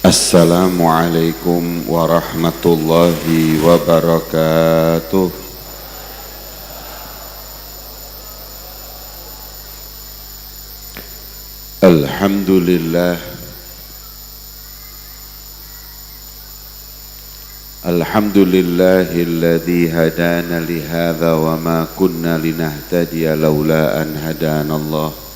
Assalamualaikum warahmatullahi wabarakatuh. Alhamdulillah, alhamdulillahilladzi hadana lihadza wa ma kunna linahtadiya laula an hadanallah.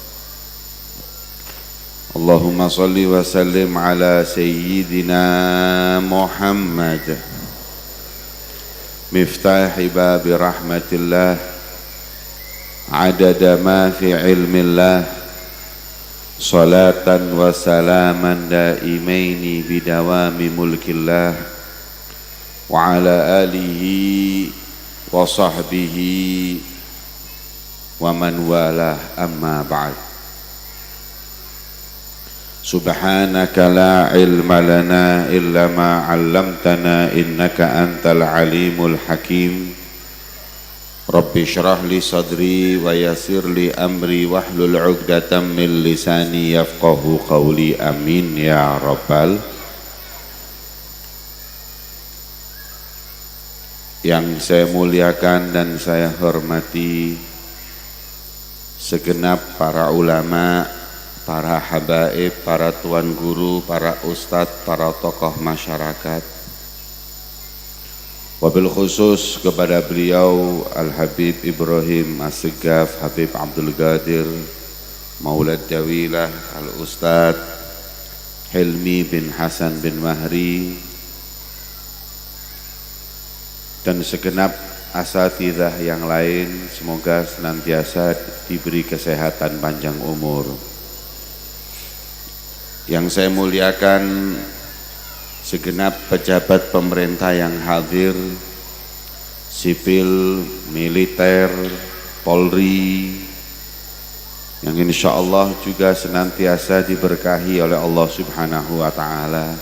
Allahumma salli wa sallim ala sayyidina Muhammad miftahi babi rahmatillah adada ma fi ilmillah salatan wa salaman daimaini bidawami mulkillah wa ala alihi wa sahbihi wa man walah amma ba'd. Subhanaka la ilma lana illa ma 'allamtana innaka antal alimul hakim. Rabbi shrah li sadri wa yassir li amri wahlul 'uqdatam min lisani yafqahu qawli. Amin ya rabbal. Yang saya muliakan dan saya hormati segenap para ulama, para habaib, para tuan guru, para ustadz, para tokoh masyarakat. Wabil khusus kepada beliau Al-Habib Ibrahim As-Segaf, Habib Abdul Qadir, Maulad Dawilah, Al-Ustadz Hilmi bin Hasan bin Mahri, dan segenap asatidzah yang lain, semoga senantiasa diberi kesehatan panjang umur. Yang saya muliakan segenap pejabat pemerintah yang hadir, sipil, militer, Polri, yang insya Allah juga senantiasa diberkahi oleh Allah Subhanahu wa Ta'ala,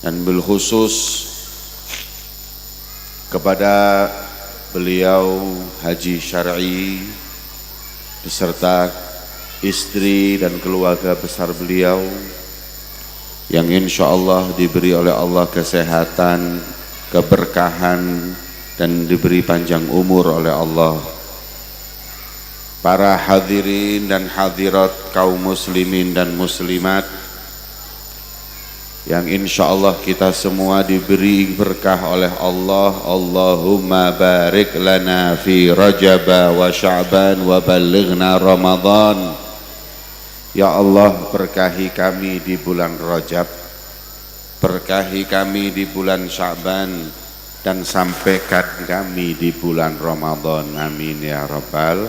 dan bil khusus kepada beliau Haji Syar'i beserta istri dan keluarga besar beliau yang insya Allah diberi oleh Allah kesehatan, keberkahan, dan diberi panjang umur oleh Allah. Para hadirin dan hadirat kaum muslimin dan muslimat yang insya Allah kita semua diberi berkah oleh Allah. Allahumma barik lana fi Rajab wa Sya'ban wa ballighna Ramadan. Ya Allah, berkahi kami di bulan Rajab, berkahi kami di bulan Sya'ban, dan sampaikan kami di bulan Ramadan. Amin ya rabbal.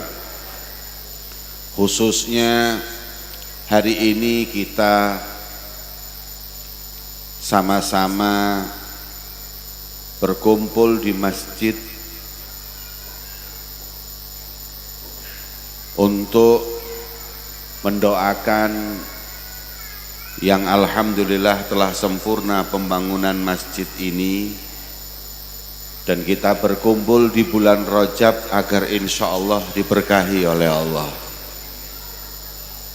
Khususnya hari ini kita sama-sama berkumpul di masjid untuk mendoakan yang alhamdulillah telah sempurna pembangunan masjid ini, dan kita berkumpul di bulan Rajab agar insya Allah diberkahi oleh Allah.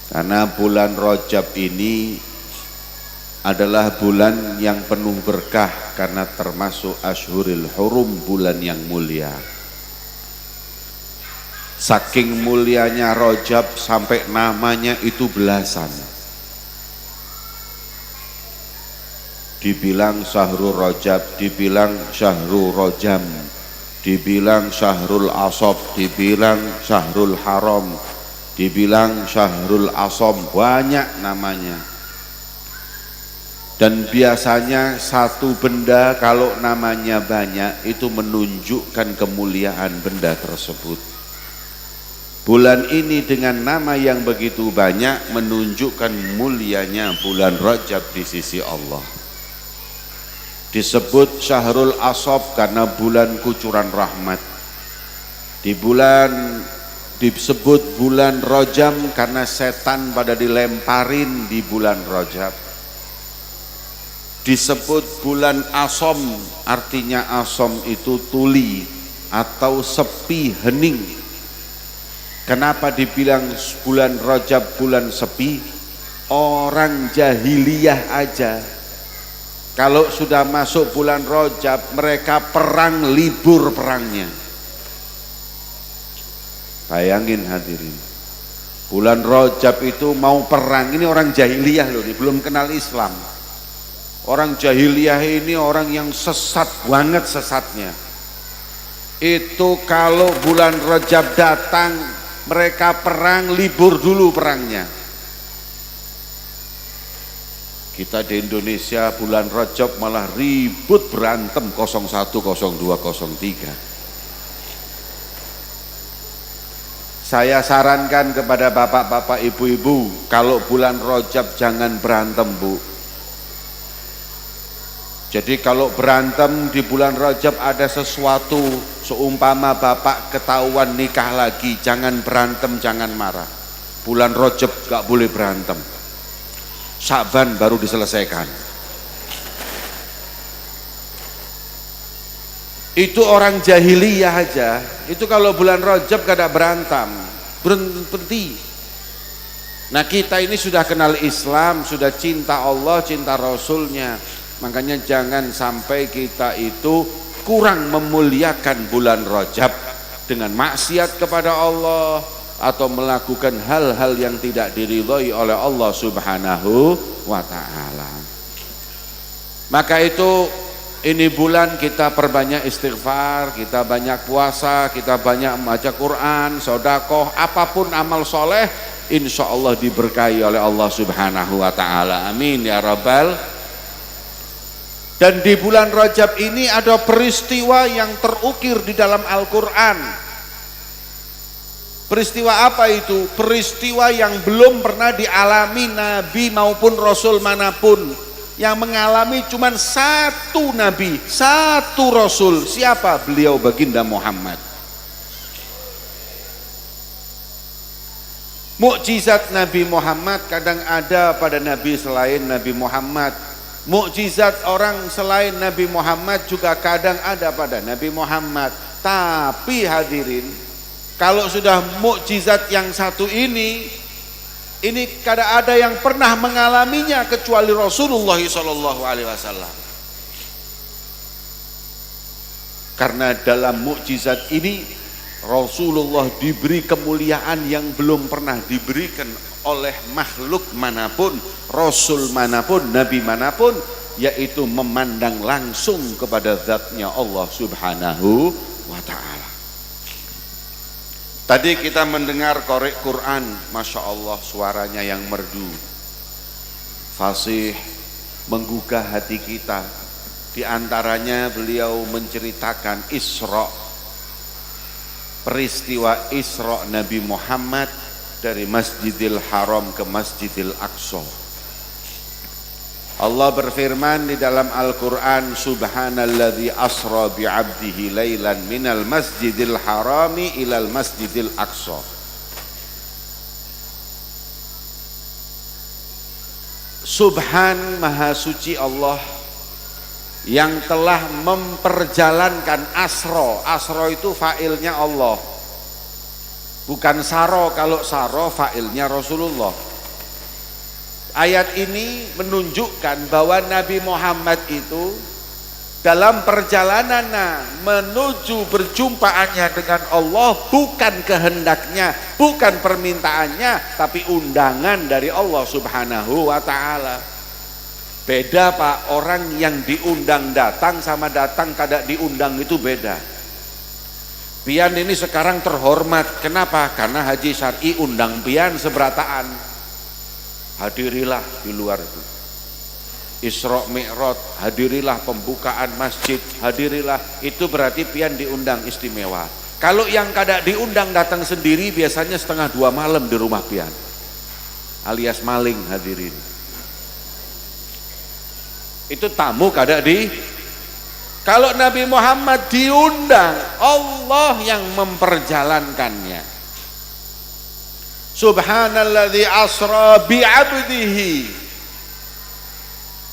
Karena bulan Rajab ini adalah bulan yang penuh berkah karena termasuk Ashhurul Hurum, bulan yang mulia. Saking mulianya Rajab sampai namanya itu belasan. Dibilang Syahrul Rajab, dibilang Syahrul Rajam, dibilang Syahrul Asab, dibilang Syahrul Haram, dibilang Syahrul Asom, banyak namanya. Dan biasanya satu benda kalau namanya banyak itu menunjukkan kemuliaan benda tersebut. Bulan ini dengan nama yang begitu banyak menunjukkan mulianya bulan Rajab di sisi Allah. Disebut Syahrul Asab karena bulan kucuran rahmat. Disebut bulan Rajam karena setan pada dilemparin di bulan Rajab. Disebut bulan Asom, artinya Asom itu tuli atau sepi, hening. Kenapa dibilang bulan Rajab bulan sepi? Orang jahiliyah aja kalau sudah masuk bulan Rajab mereka perang, libur perangnya. Bayangin hadirin, bulan Rajab itu mau perang. Ini orang jahiliyah loh, ini belum kenal Islam. Orang jahiliyah ini orang yang sesat banget sesatnya. Itu kalau bulan Rajab datang mereka perang, libur dulu perangnya. Kita di Indonesia bulan Rajab malah ribut berantem 01, 02, 03. Saya sarankan kepada bapak-bapak, ibu-ibu, kalau bulan Rajab jangan berantem, Bu. Jadi kalau berantem di bulan Rajab ada sesuatu, seumpama bapak ketahuan nikah lagi, jangan berantem, jangan marah. Bulan Rajab gak boleh berantem. Sya'ban baru diselesaikan. Itu orang jahiliyah aja, itu kalau bulan Rajab gak ada berantem, berhenti. Nah kita ini sudah kenal Islam, sudah cinta Allah, cinta Rasulnya, makanya jangan sampai kita itu kurang memuliakan bulan Rajab dengan maksiat kepada Allah atau melakukan hal-hal yang tidak diridhoi oleh Allah Subhanahu wa ta'ala. Maka itu ini bulan kita perbanyak istighfar, kita banyak puasa, kita banyak membaca Quran, sedekah, apapun amal soleh, insya Allah diberkahi oleh Allah Subhanahu wa ta'ala. Amin ya rabbal. Dan di bulan Rajab ini ada peristiwa yang terukir di dalam Al-Quran. Peristiwa apa itu? Peristiwa yang belum pernah dialami Nabi maupun Rasul manapun. Yang mengalami cuma satu Nabi, satu Rasul. Siapa? Beliau baginda Muhammad. Mukjizat Nabi Muhammad kadang ada pada Nabi selain Nabi Muhammad. Mukjizat orang selain Nabi Muhammad juga kadang ada pada Nabi Muhammad. Tapi hadirin, kalau sudah mukjizat yang satu ini kada ada yang pernah mengalaminya kecuali Rasulullah SAW. Karena dalam mukjizat ini Rasulullah diberi kemuliaan yang belum pernah diberikan oleh makhluk manapun, Rasul manapun, Nabi manapun, yaitu memandang langsung kepada zatnya Allah Subhanahu wa ta'ala. Tadi kita mendengar korek Quran, Masya Allah suaranya yang merdu, fasih, menggugah hati kita. Di antaranya beliau menceritakan Isra, peristiwa Isra Nabi Muhammad dari Masjidil Haram ke Masjidil Aqsa. Allah berfirman di dalam Al-Quran, Subhanalladzi asra bi'abdihi laylan minal masjidil harami ilal masjidil aqsa. Subhan, maha suci Allah yang telah memperjalankan asro. Asro itu fa'ilnya Allah, bukan saro. Kalau saro fa'ilnya Rasulullah. Ayat ini menunjukkan bahwa Nabi Muhammad itu dalam perjalanan menuju berjumpaannya dengan Allah bukan kehendaknya, bukan permintaannya, tapi undangan dari Allah Subhanahu wa ta'ala. Beda Pak, orang yang diundang datang sama datang kada diundang itu beda. Pian ini sekarang terhormat, kenapa? Karena Haji Syar'i undang pian seberataan. Hadirilah di luar itu Isra Mi'raj, hadirilah pembukaan masjid, hadirilah, itu berarti pian diundang istimewa. Kalau yang kada diundang datang sendiri biasanya 1:30 malam di rumah pian, alias maling hadirin. Itu tamu kada di. Kalau Nabi Muhammad diundang, Allah yang memperjalankannya. Subhanalladzi asra bi'abdihi,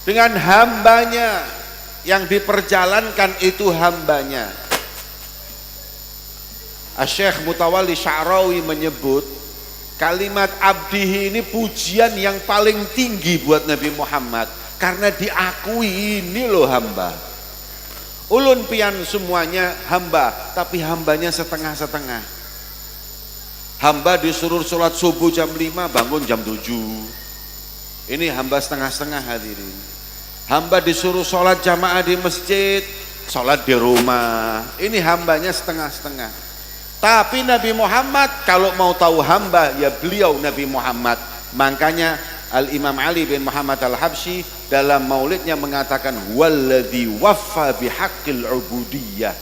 dengan hambanya, yang diperjalankan itu hambanya. Asy-Syaikh Mutawalli Sya'rawi menyebut Kalimat abdihi ini pujian yang paling tinggi buat Nabi Muhammad, karena diakui ini loh hamba. Ulun pian semuanya hamba, tapi hambanya setengah-setengah. Hamba disuruh sholat subuh jam 5, bangun jam 7. Ini hamba setengah-setengah hadirin. Hamba disuruh sholat jamaah di masjid, sholat di rumah. Ini hambanya setengah-setengah. Tapi Nabi Muhammad kalau mau tahu hamba, ya beliau Nabi Muhammad. Makanya Al-Imam Ali bin Muhammad Al-Habsyi dalam maulidnya mengatakan walladzi waffa bihaqqil ubudiyah.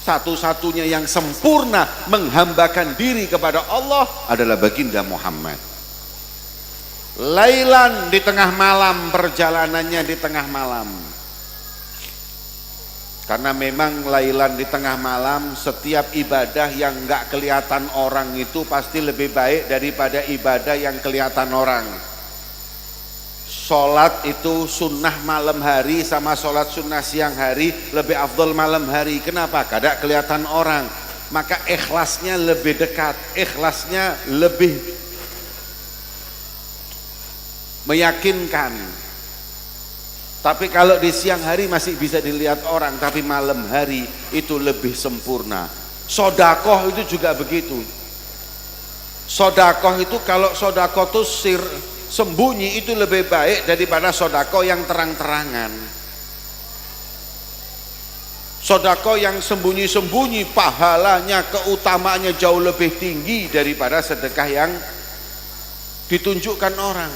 Satu-satunya yang sempurna menghambakan diri kepada Allah adalah baginda Muhammad. Lailan, di tengah malam, perjalanannya di tengah malam. Karena memang lailan di tengah malam, setiap ibadah yang enggak kelihatan orang itu pasti lebih baik daripada ibadah yang kelihatan orang. Sholat itu sunnah malam hari sama sholat sunnah siang hari lebih afdol malam hari. Kenapa? Kada kelihatan orang. Maka ikhlasnya lebih dekat, ikhlasnya lebih meyakinkan. Tapi kalau di siang hari masih bisa dilihat orang, tapi malam hari itu lebih sempurna. Sodakoh itu juga begitu. Sodakoh itu kalau sodakoh itu sembunyi itu lebih baik daripada sodakoh yang terang-terangan. Sodakoh yang sembunyi-sembunyi pahalanya, keutamaannya jauh lebih tinggi daripada sedekah yang ditunjukkan orang.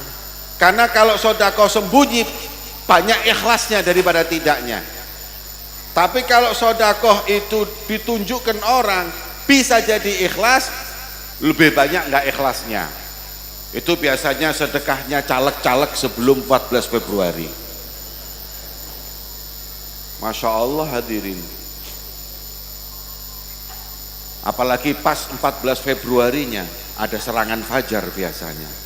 Karena kalau sodakoh sembunyi banyak ikhlasnya daripada tidaknya. Tapi kalau sodakoh itu ditunjukkan orang, bisa jadi ikhlas, lebih banyak enggak ikhlasnya. Itu biasanya sedekahnya caleg-caleg sebelum 14 Februari. Masya Allah hadirin. Apalagi pas 14 Februarinya ada serangan fajar biasanya.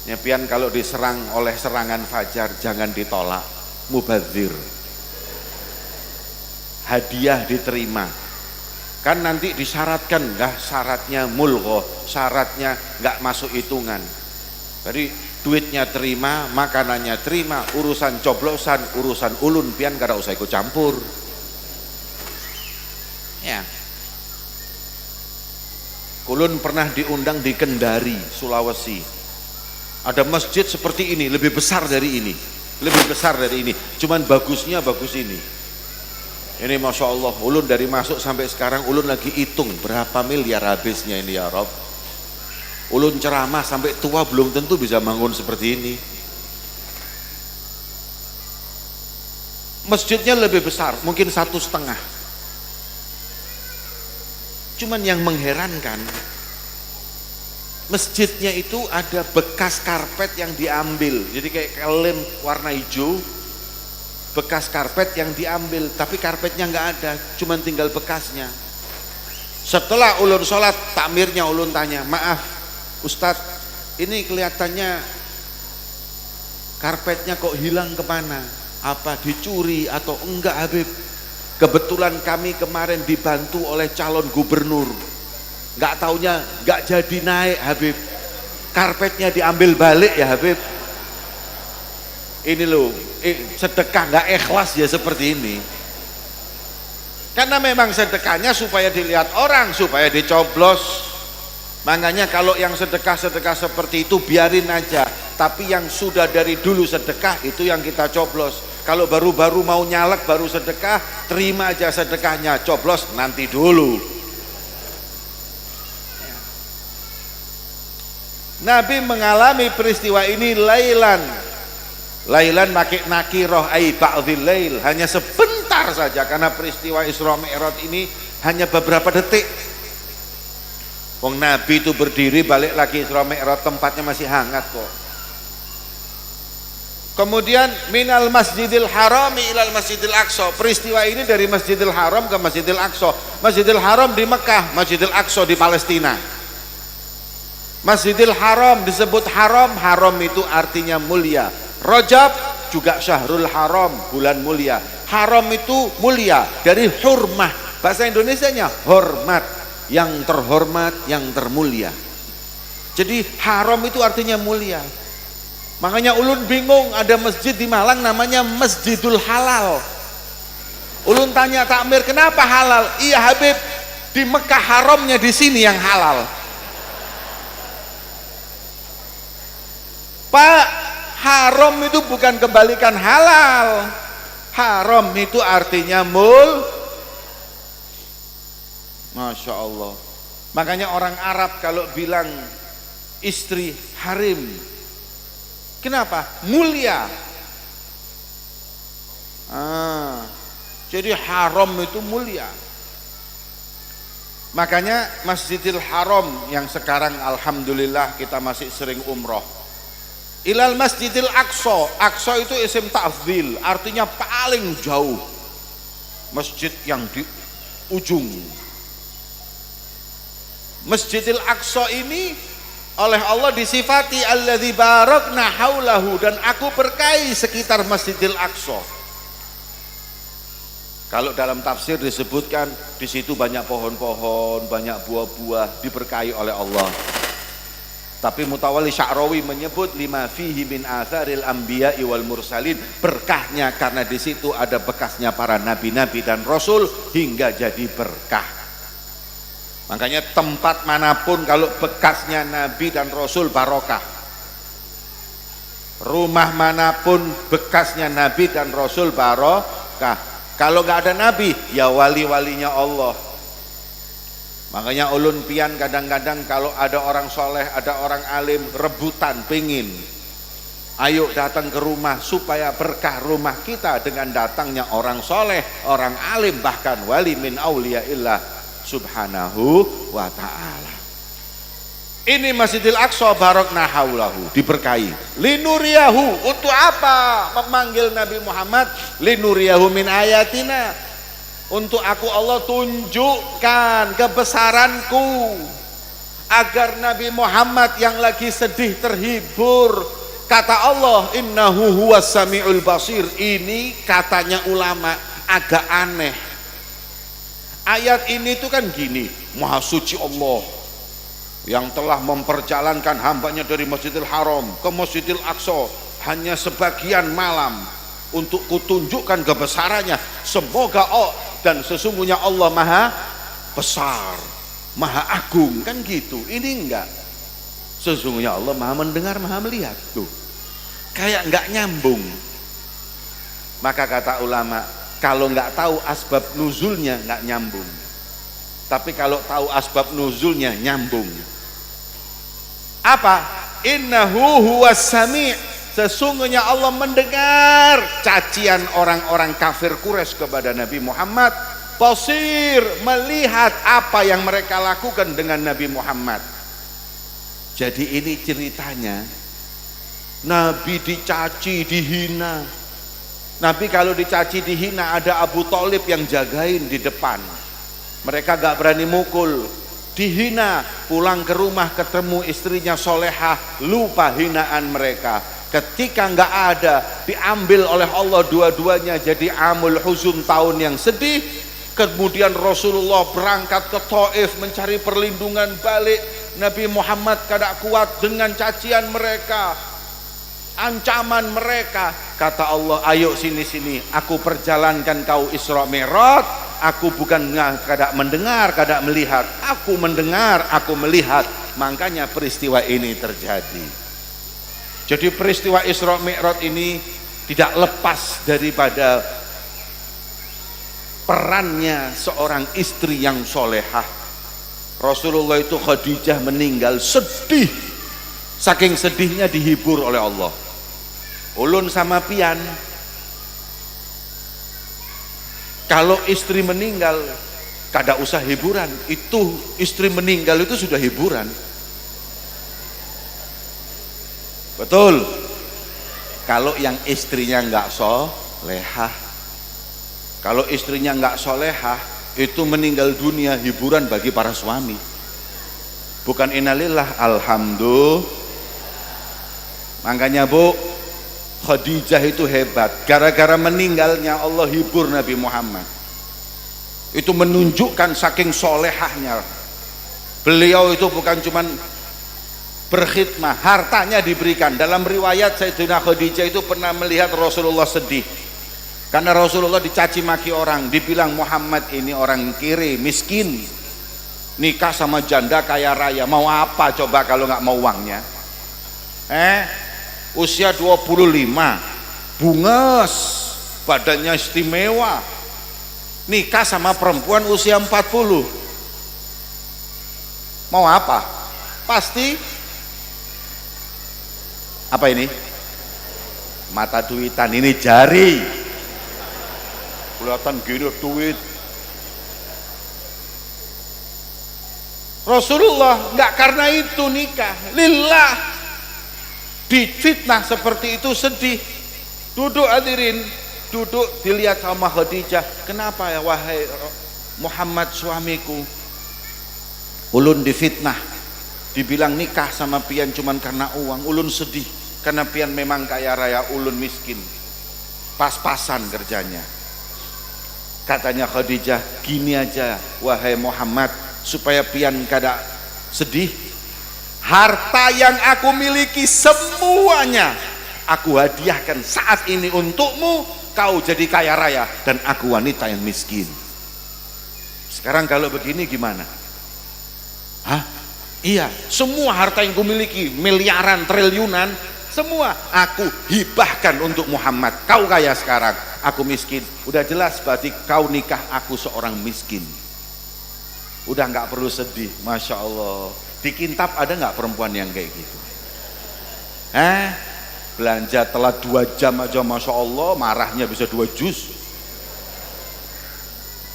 Nyepian kalau diserang oleh serangan fajar jangan ditolak, mubadzir. Hadiah diterima. Kan nanti disyaratkan, syaratnya mulghoh, syaratnya nggak masuk hitungan. Jadi duitnya terima, makanannya terima, urusan coblosan, urusan ulun pian kada usah ikut campur. Ya. Ulun pernah diundang di Kendari, Sulawesi. Ada masjid seperti ini, lebih besar dari ini, lebih besar dari ini. Cuman bagusnya bagus ini. Ini Masya Allah, ulun dari masuk sampai sekarang ulun lagi hitung berapa miliar habisnya ini ya Rob. Ulun ceramah sampai tua belum tentu bisa bangun seperti ini. Masjidnya lebih besar, mungkin 1,5. Cuman yang mengherankan, masjidnya itu ada bekas karpet yang diambil, jadi kayak lem warna hijau, bekas karpet yang diambil, tapi karpetnya nggak ada, cuman tinggal bekasnya. Setelah ulun sholat, takmirnya ulun tanya, maaf Ustadz, ini kelihatannya karpetnya kok hilang kemana? Apa dicuri atau enggak Habib? Kebetulan kami kemarin dibantu oleh calon gubernur, nggak taunya nggak jadi naik Habib, karpetnya diambil balik ya Habib. Ini loh, sedekah nggak ikhlas ya seperti ini. Karena memang sedekahnya supaya dilihat orang, supaya dicoblos. Makanya kalau yang sedekah-sedekah seperti itu biarin aja. Tapi yang sudah dari dulu sedekah itu yang kita coblos. Kalau baru-baru mau nyalek baru sedekah, terima aja sedekahnya, coblos nanti dulu. Nabi mengalami peristiwa ini lailan pakai nakiroh ai ba'dhil lail, hanya sebentar saja karena peristiwa Isra Mi'raj ini hanya beberapa detik. Wong Nabi itu berdiri balik lagi Isra Mi'raj, tempatnya masih hangat kok. Kemudian minal Masjidil Harami ilal Masjidil Aqsa, peristiwa ini dari Masjidil Haram ke Masjidil Aqsa. Masjidil Haram di Mekah, Masjidil Aqsa di Palestina. Masjidil Haram disebut haram, haram itu artinya mulia. Rajab juga syahrul haram, bulan mulia. Haram itu mulia, dari hurmah, bahasa Indonesianya hormat, yang terhormat, yang termulia. Jadi haram itu artinya mulia. Makanya ulun bingung, ada masjid di Malang namanya Masjidul Halal. Ulun tanya takmir, kenapa halal? Iya Habib, di Mekah haramnya, di sini yang halal. Pak, haram itu bukan kebalikan halal. Haram itu artinya Masya Allah. Makanya orang Arab kalau bilang istri harim, kenapa? Mulia. Jadi haram itu mulia. Makanya Masjidil Haram yang sekarang alhamdulillah kita masih sering umroh. Ilal Masjidil Aqsa. Aqsa itu isim ta'dhil, artinya paling jauh. Masjid yang di ujung. Masjidil Aqsa ini oleh Allah disifati alladzi barakna haulahu, dan aku berkahi sekitar Masjidil Aqsa. Kalau dalam tafsir disebutkan di situ banyak pohon-pohon, banyak buah-buah, diberkahi oleh Allah. Tapi Mutawalli Sya'rawi menyebut lima fihi min atharil anbiya'i wal mursalin, berkahnya karena di situ ada bekasnya para nabi-nabi dan rasul hingga jadi berkah. Makanya tempat manapun kalau bekasnya nabi dan rasul barokah. Rumah manapun bekasnya nabi dan rasul barokah. Kalau nggak ada nabi ya wali-walinya Allah. Makanya ulun pian kadang-kadang kalau ada orang soleh, ada orang alim rebutan pingin, ayo datang ke rumah supaya berkah rumah kita dengan datangnya orang soleh, orang alim, bahkan wali min auliyaillah subhanahu wa ta'ala. Ini Masjidil Aqsa barakna haulahu, diberkahi. Linuriyahu, untuk apa memanggil Nabi Muhammad? Linuriyahu min ayatina, untuk aku Allah tunjukkan kebesaranku, agar Nabi Muhammad yang lagi sedih terhibur. Kata Allah, innahu huwas sami'ul basir. Ini katanya ulama agak aneh. Ayat ini tuh kan gini, Maha Suci Allah yang telah memperjalankan hambanya dari Masjidil Haram ke Masjidil Aqsa hanya sebagian malam untuk kutunjukkan kebesarannya. Semoga dan sesungguhnya Allah maha besar, maha agung, kan gitu. Ini enggak, sesungguhnya Allah maha mendengar, maha melihat. Tuh kayak enggak nyambung. Maka kata ulama, kalau enggak tahu asbab nuzulnya enggak nyambung, tapi kalau tahu asbab nuzulnya nyambung. Apa? Innahu huwas sami', sesungguhnya Allah mendengar cacian orang-orang kafir Quraisy kepada Nabi Muhammad. Basir, melihat apa yang mereka lakukan dengan Nabi Muhammad. Jadi ini ceritanya, Nabi dicaci, dihina. Nabi kalau dicaci, dihina, ada Abu Thalib yang jagain di depan. Mereka gak berani mukul. Dihina, pulang ke rumah ketemu istrinya solehah, lupa hinaan mereka. Ketika nggak ada, diambil oleh Allah dua-duanya jadi amul huzun, tahun yang sedih. Kemudian Rasulullah berangkat ke Taif mencari perlindungan balik. Nabi Muhammad kada kuat dengan cacian mereka, ancaman mereka. Kata Allah, ayo sini-sini, aku perjalankan kau Isra Mi'raj. Aku bukan kada mendengar, kada melihat, aku mendengar, aku melihat. Makanya peristiwa ini terjadi. Jadi peristiwa Isra Mi'raj ini tidak lepas daripada perannya seorang istri yang solehah. Rasulullah itu Khadijah meninggal, sedih, saking sedihnya dihibur oleh Allah. Ulun sama pian, kalau istri meninggal kada usah hiburan, itu istri meninggal itu sudah hiburan. Betul. Kalau yang istrinya enggak solehah, kalau istrinya enggak solehah, itu meninggal dunia hiburan bagi para suami. Bukan innalillah, alhamdulillah. Makanya Bu, Khadijah itu hebat, gara-gara meninggalnya Allah hibur Nabi Muhammad. Itu menunjukkan saking solehahnya beliau. Itu bukan cuman berkhidmah, hartanya diberikan. Dalam riwayat Sayyidatina Khadijah itu pernah melihat Rasulullah sedih karena Rasulullah dicaci maki orang, dibilang Muhammad ini orang kiri, miskin, nikah sama janda kaya raya, mau apa coba kalau nggak mau uangnya? Usia 25, bunges, badannya istimewa, nikah sama perempuan usia 40, mau apa? Pasti apa ini? Mata duitan, ini jari kelihatan gini duit. Rasulullah nggak karena itu nikah, lillah. Difitnah seperti itu sedih. Duduk hadirin, duduk dilihat sama Khadijah. Kenapa ya wahai Muhammad suamiku? Ulun difitnah, dibilang nikah sama pian cuman karena uang. Ulun sedih karena pian memang kaya raya, ulun miskin. Pas-pasan kerjanya. Katanya Khadijah, gini aja wahai Muhammad, supaya pian kada sedih, harta yang aku miliki semuanya aku hadiahkan saat ini untukmu, kau jadi kaya raya dan aku wanita yang miskin. Sekarang kalau begini gimana? Hah? Iya, semua harta yang kumiliki, miliaran, triliunan, semua aku hibahkan untuk Muhammad. Kau kaya sekarang, aku miskin. Udah jelas berarti kau nikah aku seorang miskin. Udah nggak perlu sedih. Masya Allah. Di Kintab ada nggak perempuan yang kayak gitu? Belanja telat 2 jam aja Masya Allah, marahnya bisa 2 juz.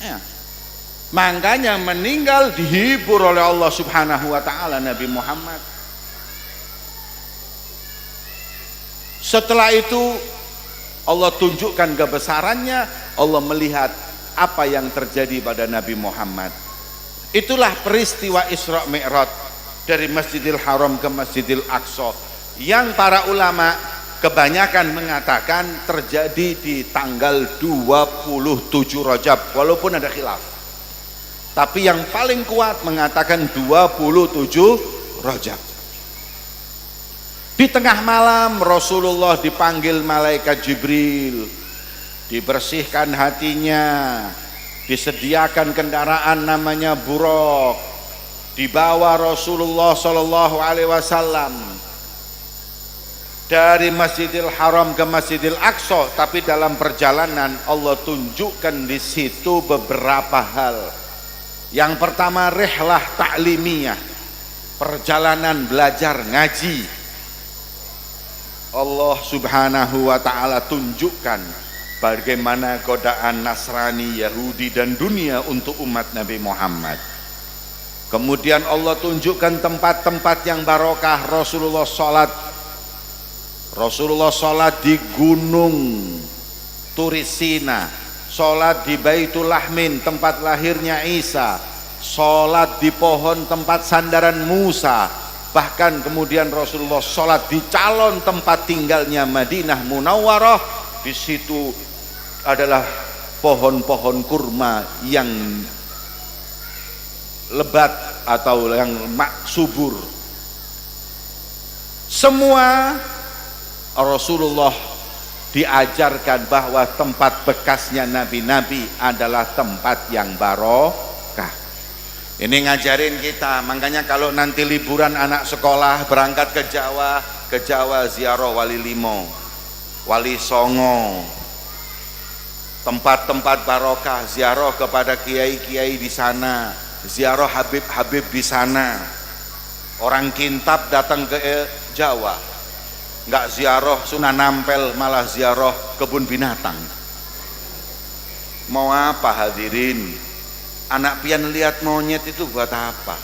Ya. Makanya meninggal dihibur oleh Allah Subhanahu wa ta'ala Nabi Muhammad. Setelah itu Allah tunjukkan kebesarannya, Allah melihat apa yang terjadi pada Nabi Muhammad. Itulah peristiwa Isra Mi'raj dari Masjidil Haram ke Masjidil Aqsa yang para ulama kebanyakan mengatakan terjadi di tanggal 27 Rajab, walaupun ada khilaf. Tapi yang paling kuat mengatakan 27 Rajab. Di tengah malam Rasulullah dipanggil malaikat Jibril, dibersihkan hatinya, disediakan kendaraan namanya Buraq, dibawa Rasulullah Shallallahu Alaihi Wasallam dari Masjidil Haram ke Masjidil Aqsa. Tapi dalam perjalanan Allah tunjukkan di situ beberapa hal. Yang pertama, rihlah ta'limiyah, perjalanan belajar ngaji. Allah Subhanahu wa ta'ala tunjukkan bagaimana godaan Nasrani, Yahudi dan dunia untuk umat Nabi Muhammad. Kemudian Allah tunjukkan tempat-tempat yang barokah. Rasulullah sholat di gunung Turisina, sholat di Baitul Lahmin tempat lahirnya Isa, sholat di pohon tempat sandaran Musa, bahkan kemudian Rasulullah sholat di calon tempat tinggalnya Madinah Munawwarah. Di situ adalah pohon-pohon kurma yang lebat atau yang subur. Semua Rasulullah diajarkan bahwa tempat bekasnya nabi-nabi adalah tempat yang barokah. Ini ngajarin kita. Makanya kalau nanti liburan anak sekolah berangkat ke Jawa ziarah Wali Limo, Wali Songo, tempat-tempat barokah, ziarah kepada kiai-kiai di sana, ziarah Habib-habib di sana. Orang Kintab datang ke Jawa, nggak ziarah Sunan Ampel, malah ziarah kebun binatang. Mau apa hadirin? Anak pian lihat monyet itu buat apa?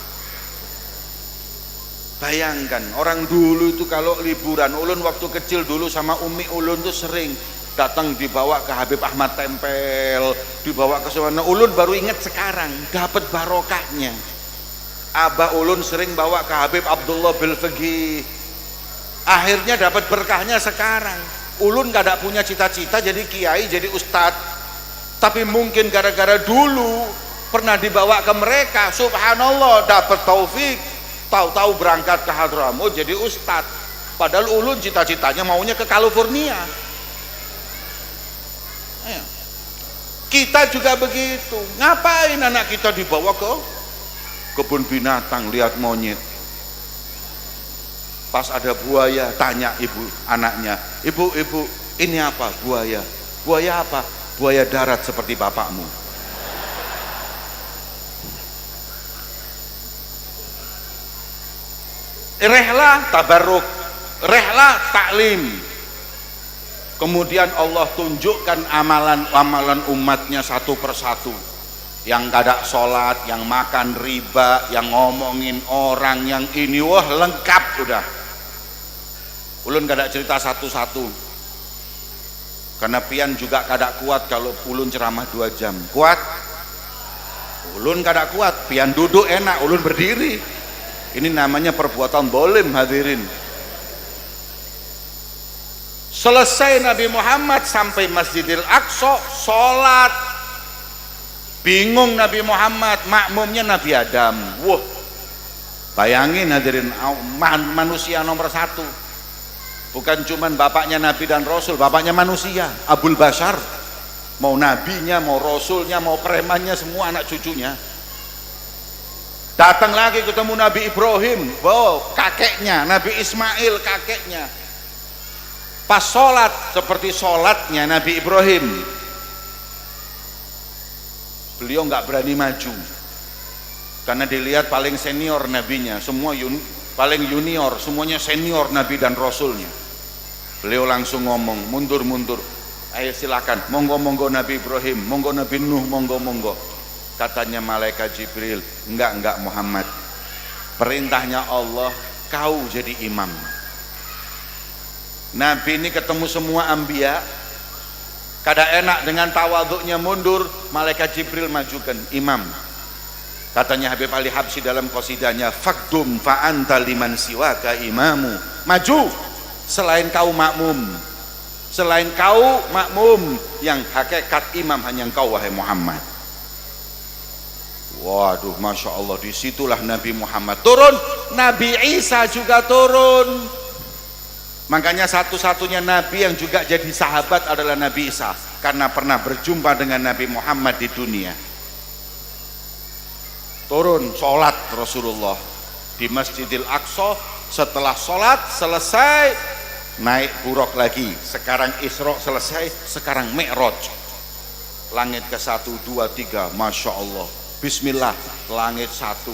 Bayangkan orang dulu itu kalau liburan, ulun waktu kecil dulu sama umi ulun tuh sering datang dibawa ke Habib Ahmad Tempel, dibawa ke sana. Ulun baru ingat sekarang dapat barokahnya. Abah ulun sering bawa ke Habib Abdullah Bilfaqih. Akhirnya dapat berkahnya sekarang. Ulun gak ada punya cita-cita jadi kiai, jadi ustadz, tapi mungkin gara-gara dulu pernah dibawa ke mereka, subhanallah, dapat taufik, Tahu-tahu berangkat ke Hadramaut jadi ustadz. Padahal ulun cita-citanya maunya ke California. Kita juga begitu. Ngapain anak kita dibawa ke kebun binatang lihat monyet? Pas ada buaya, tanya ibu anaknya, ibu ini apa? Buaya. Buaya apa? Buaya darat seperti bapakmu. Rehla tabarruk, rehla taklim. Kemudian Allah tunjukkan amalan-amalan umatnya satu persatu. Yang kada sholat, yang makan riba, yang ngomongin orang, yang ini, wah lengkap udah. Ulun kada cerita satu-satu. Karena pian juga kada kuat kalau ulun ceramah 2 jam. Kuat? Ulun kada kuat, pian duduk enak, ulun berdiri. Ini namanya perbuatan dolim hadirin. Selesai Nabi Muhammad sampai Masjidil Aqsa sholat, bingung Nabi Muhammad, makmumnya Nabi Adam. Wah, bayangin hadirin, manusia nomor 1, bukan cuman bapaknya Nabi dan Rasul, bapaknya manusia, Abul Bashar, mau nabinya, mau rasulnya, mau premannya, semua anak cucunya. Datang lagi ketemu Nabi Ibrahim, wow, kakeknya, Nabi Ismail kakeknya. Pas sholat seperti sholatnya Nabi Ibrahim, beliau nggak berani maju karena dilihat paling senior nabinya, semua paling junior, semuanya senior Nabi dan Rasulnya. Beliau langsung ngomong, mundur, ayo silakan, monggo Nabi Ibrahim, monggo Nabi Nuh, monggo. Katanya malaikat Jibril, enggak Muhammad, perintahnya Allah, kau jadi imam. Nabi ini ketemu semua anbiya, kada enak dengan tawaduknya mundur, malaikat Jibril majukan, imam. Katanya Habib Ali Habsyi dalam qasidahnya, fakdum fa anta liman siwaka imamu, maju, selain kau makmum, selain kau makmum, yang hakikat imam hanya engkau wahai Muhammad. Waduh, Masya Allah, disitulah Nabi Muhammad turun, Nabi Isa juga turun. Makanya satu-satunya Nabi yang juga jadi sahabat adalah Nabi Isa, karena pernah berjumpa dengan Nabi Muhammad di dunia. Turun sholat Rasulullah di Masjidil Aqsa, setelah sholat selesai naik buruk lagi, sekarang Isra selesai, sekarang Mi'raj. Langit ke 1, 2, 3, Masya Allah, Bismillah, langit 1,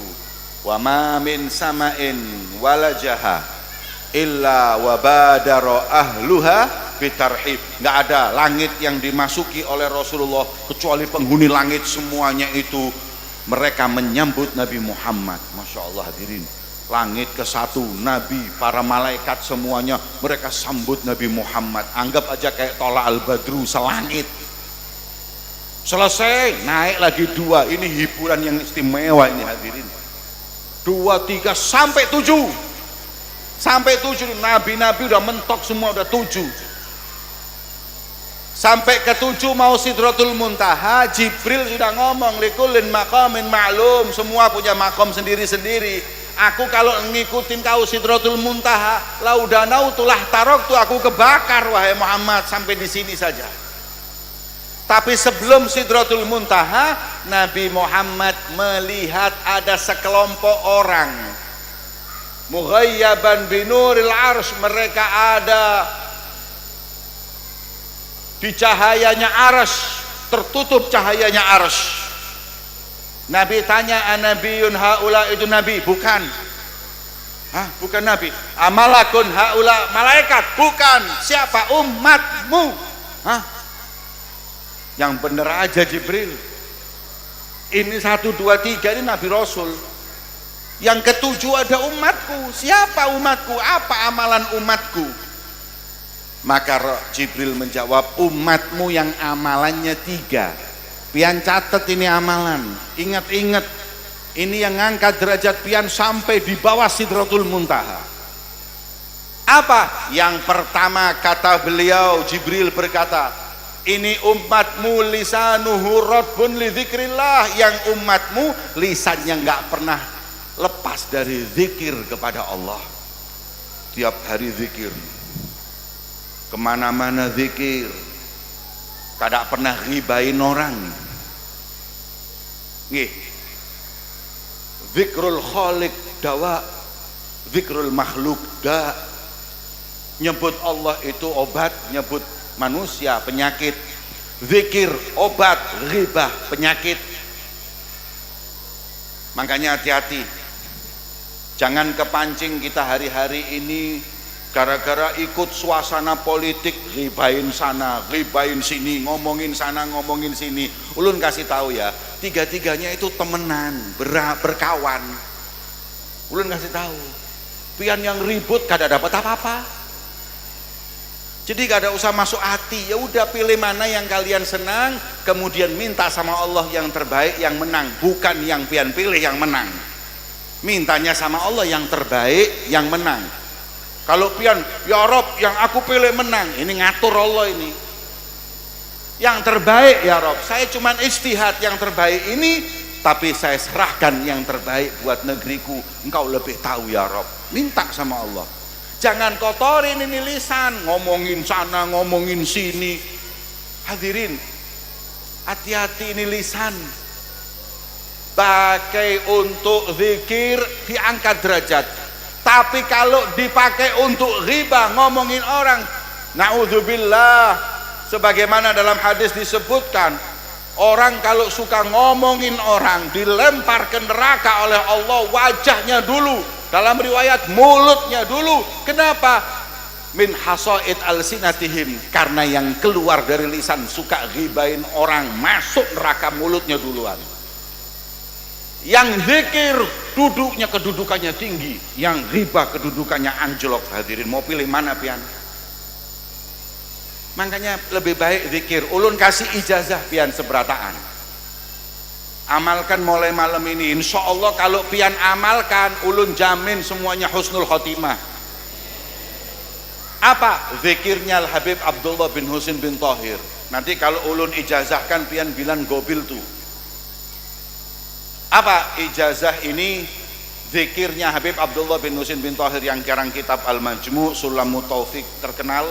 wa ma min sama'in walajaha illa wabadara ahluha bitarhib. Nggak ada langit yang dimasuki oleh Rasulullah kecuali penghuni langit semuanya itu mereka menyambut Nabi Muhammad. Masya Allah hadirin, langit ke 1, Nabi, para malaikat semuanya mereka sambut Nabi Muhammad. Anggap aja kayak tola al-badru selangit. Selesai naik lagi 2, ini hiburan yang istimewa ini hadirin. 2, 3 sampai 7. Sampai 7, nabi-nabi udah mentok semua, udah 7. Sampai ke 7 mau Sidratul Muntaha, Jibril sudah ngomong, likullin maqamin ma'lum, semua punya makom sendiri-sendiri. Aku kalau ngikutin kau Sidratul Muntaha, laudanau tulah tarok tuh aku kebakar wahai Muhammad, sampai di sini saja. Tapi sebelum Sidratul Muntaha, Nabi Muhammad melihat ada sekelompok orang mughayyaban binuril arsy, mereka ada di cahayanya arsy, tertutup cahayanya arsy. Nabi tanya, anabiyun haula, itu nabi? Bukan. Hah, bukan nabi. Amalakun haula, malaikat? Bukan. Siapa? Umatmu. Hah? Yang bener aja Jibril. Ini 1, 2, 3 ini nabi rasul. Yang ke-7 ada umatku. Siapa umatku? Apa amalan umatku? Maka Jibril menjawab, umatmu yang amalannya 3. Pian catat ini amalan, ingat-ingat, ini yang ngangkat derajat pian sampai di bawah Sidratul Muntaha. Apa? Yang pertama kata beliau, Jibril berkata, ini umatmu lisanuhu radbun li dzikrillah, yang umatmu lisannya nggak pernah lepas dari zikir kepada Allah. Tiap hari zikir, kemana-mana zikir, kada pernah ribain orang. Nggih, zikrul khaliq dawa, zikrul makhluk da. Nyebut Allah itu obat, nyebut manusia penyakit. Zikir obat, ghibah penyakit. Makanya hati-hati, jangan kepancing kita hari-hari ini gara-gara ikut suasana politik, ghibain sana, ghibain sini, ngomongin sana, ngomongin sini. Ulun kasih tahu ya, tiga-tiganya itu temenan, berkawan. Ulun kasih tahu, pian yang ribut kada dapat apa-apa. Jadi gak ada usah masuk hati, ya udah pilih mana yang kalian senang, kemudian minta sama Allah yang terbaik, yang menang, bukan yang pian pilih yang menang. Mintanya sama Allah yang terbaik, yang menang. Kalau pian, ya Rob, yang aku pilih menang, ini ngatur Allah ini. Yang terbaik ya Rob, saya cuman istihad yang terbaik ini, tapi saya serahkan yang terbaik buat negeriku. Engkau lebih tahu ya Rob. Minta sama Allah. Jangan kotorin ini lisan, ngomongin sana, ngomongin sini. Hadirin, hati-hati ini lisan. Pakai untuk zikir diangkat derajat. Tapi kalau dipakai untuk ghibah, ngomongin orang, naudzubillah, sebagaimana dalam hadis disebutkan, orang kalau suka ngomongin orang dilempar ke neraka oleh Allah, wajahnya dulu, dalam riwayat mulutnya dulu. Kenapa? Min hasaid alsinatihim, karena yang keluar dari lisan suka ghibain orang, masuk neraka mulutnya duluan. Yang zikir duduknya kedudukannya tinggi, yang ghibah kedudukannya anjlok. Hadirin, mau pilih mana pian? Makanya lebih baik zikir. Ulun kasih ijazah pian seberataan, amalkan mulai malam ini. Insya Allah kalau pian amalkan, ulun jamin semuanya husnul khotimah. Apa? Zikirnya Habib Abdullah bin Husin bin Thahir. Nanti kalau ulun ijazahkan, pian bilang gobil tuh. Apa ijazah ini? Zikirnya Habib Abdullah bin Husin bin Thahir yang karang kitab Al-Majmu' Sulamut Taufik terkenal.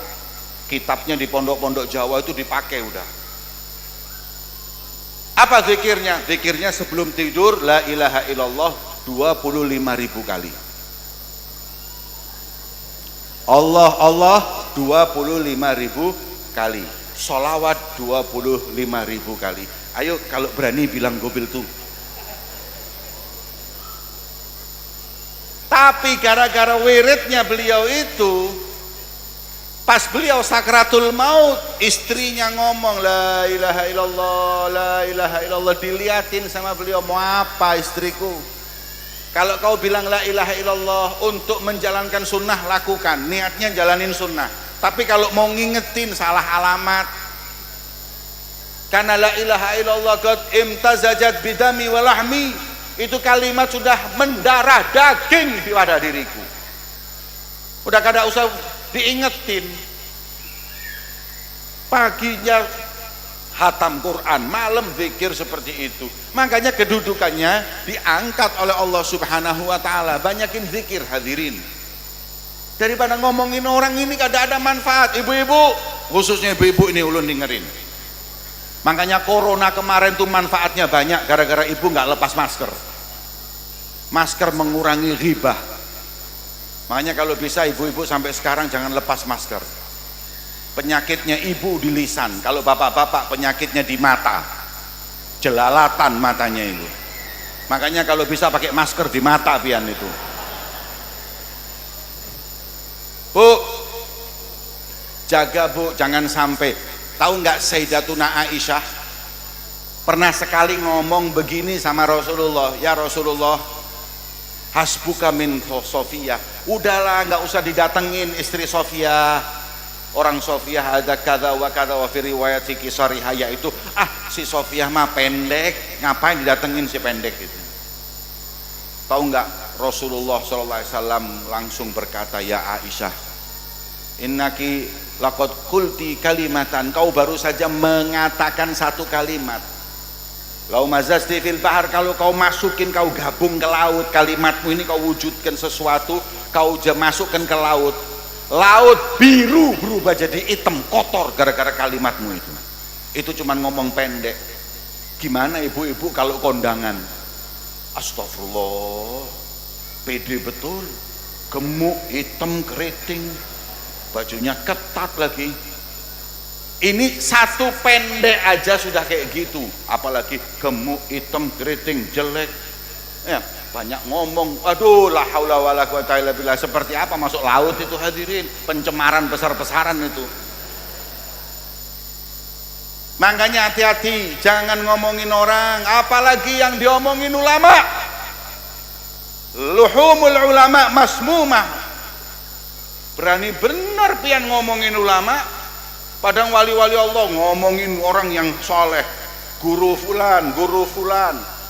Kitabnya di pondok-pondok Jawa itu dipakai udah. Apa zikirnya? Zikirnya sebelum tidur la ilaha illallah 25.000 kali. Allah Allah 25.000 kali. Sholawat 25.000 kali. Ayo kalau berani bilang gobil tuh. Tapi gara-gara wiridnya beliau itu, pas beliau sakratul maut, istrinya ngomong la ilaha illallah, la ilaha illallah. Diliatin sama beliau, mau apa istriku? Kalau kau bilang la ilaha illallah untuk menjalankan sunnah, lakukan, niatnya jalanin sunnah. Tapi kalau mau ngingetin, salah alamat. Karena la ilaha illallah qad imtazajat bidami walahmi, itu kalimat sudah mendarah daging pada diriku. Udah kada usah diingetin. Paginya hatam Quran, malam zikir seperti itu. Makanya kedudukannya diangkat oleh Allah Subhanahu wa taala. Banyakin zikir hadirin. Daripada ngomongin orang ini kada ada manfaat. Ibu-ibu, khususnya ibu-ibu ini ulun dengerin. Makanya corona kemarin tuh manfaatnya banyak, gara-gara ibu nggak lepas masker. Masker mengurangi ghibah. Makanya kalau bisa ibu-ibu sampai sekarang jangan lepas masker. Penyakitnya ibu di lisan, kalau bapak-bapak penyakitnya di mata, jelalatan matanya itu. Makanya kalau bisa pakai masker di mata pian itu. Bu, jaga bu, jangan sampai. Tahu nggak Sayyidatuna Aisyah pernah sekali ngomong begini sama Rasulullah, ya Rasulullah, hasbuka min Sofia, udahlah nggak usah didatengin istri Sofia. Orang Sofia ada kada wa fi riwayat fi kisariha, yaitu si Sofia mah pendek, ngapain didatengin si pendek itu. Tahu nggak Rasulullah SAW langsung berkata, ya Aisyah, innaki laqad qulti kalimatan, kau baru saja mengatakan satu kalimat. Lau mazasti fil bahar, kalau kau masukin, kau gabung ke laut, kalimatmu ini kau wujudkan sesuatu, kau masukkan ke laut, laut biru berubah jadi hitam kotor gara-gara kalimatmu itu. Itu cuman ngomong pendek. Gimana ibu-ibu kalau kondangan? Astagfirullah, pede betul, gemuk, hitam, keriting, bajunya ketat lagi. Ini satu pendek aja sudah kayak gitu, apalagi gemuk, hitam, keriting, jelek. Ya, banyak ngomong. Aduh, la haula wala quwata illa billah. Seperti apa masuk laut itu hadirin? Pencemaran besar-besaran itu. Makanya hati-hati, jangan ngomongin orang, apalagi yang diomongin ulama. Luhumul ulama masmumah. Berani benar pian ngomongin ulama. Padahal wali-wali Allah ngomongin orang yang soleh, guru fulan,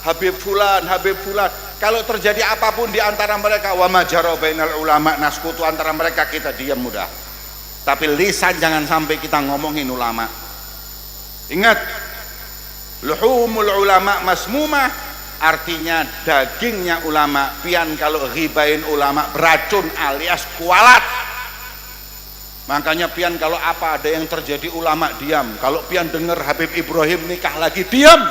habib fulan. Kalau terjadi apapun di antara mereka, wa majara bainal ulama, naskutu antara mereka, kita diam mudah. Tapi lisan jangan sampai kita ngomongin ulama. Ingat, luhumul ulama masmumah, artinya dagingnya ulama. Pian kalau ghibain ulama beracun alias kualat. Makanya pian kalau apa ada yang terjadi ulama diam. Kalau pian dengar Habib Ibrahim nikah lagi diam.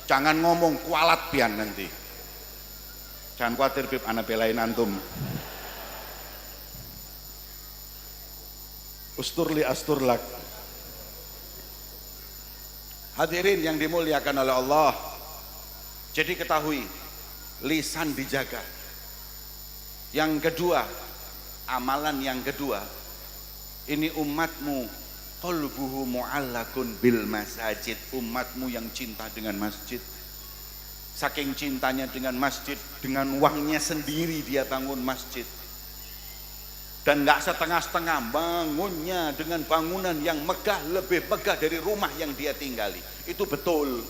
Jangan ngomong, kualat pian nanti. Jangan khawatir Bib, ana belain antum. Usturli asturlak. Hadirin yang dimuliakan oleh Allah. Jadi ketahui, lisan dijaga. Yang kedua, amalan yang kedua, ini umatmu qalbuhu mu'allakun bil masajid, umatmu yang cinta dengan masjid. Saking cintanya dengan masjid, dengan uangnya sendiri dia bangun masjid. Dan nggak setengah-setengah, bangunnya dengan bangunan yang megah, lebih megah dari rumah yang dia tinggali. Itu betul.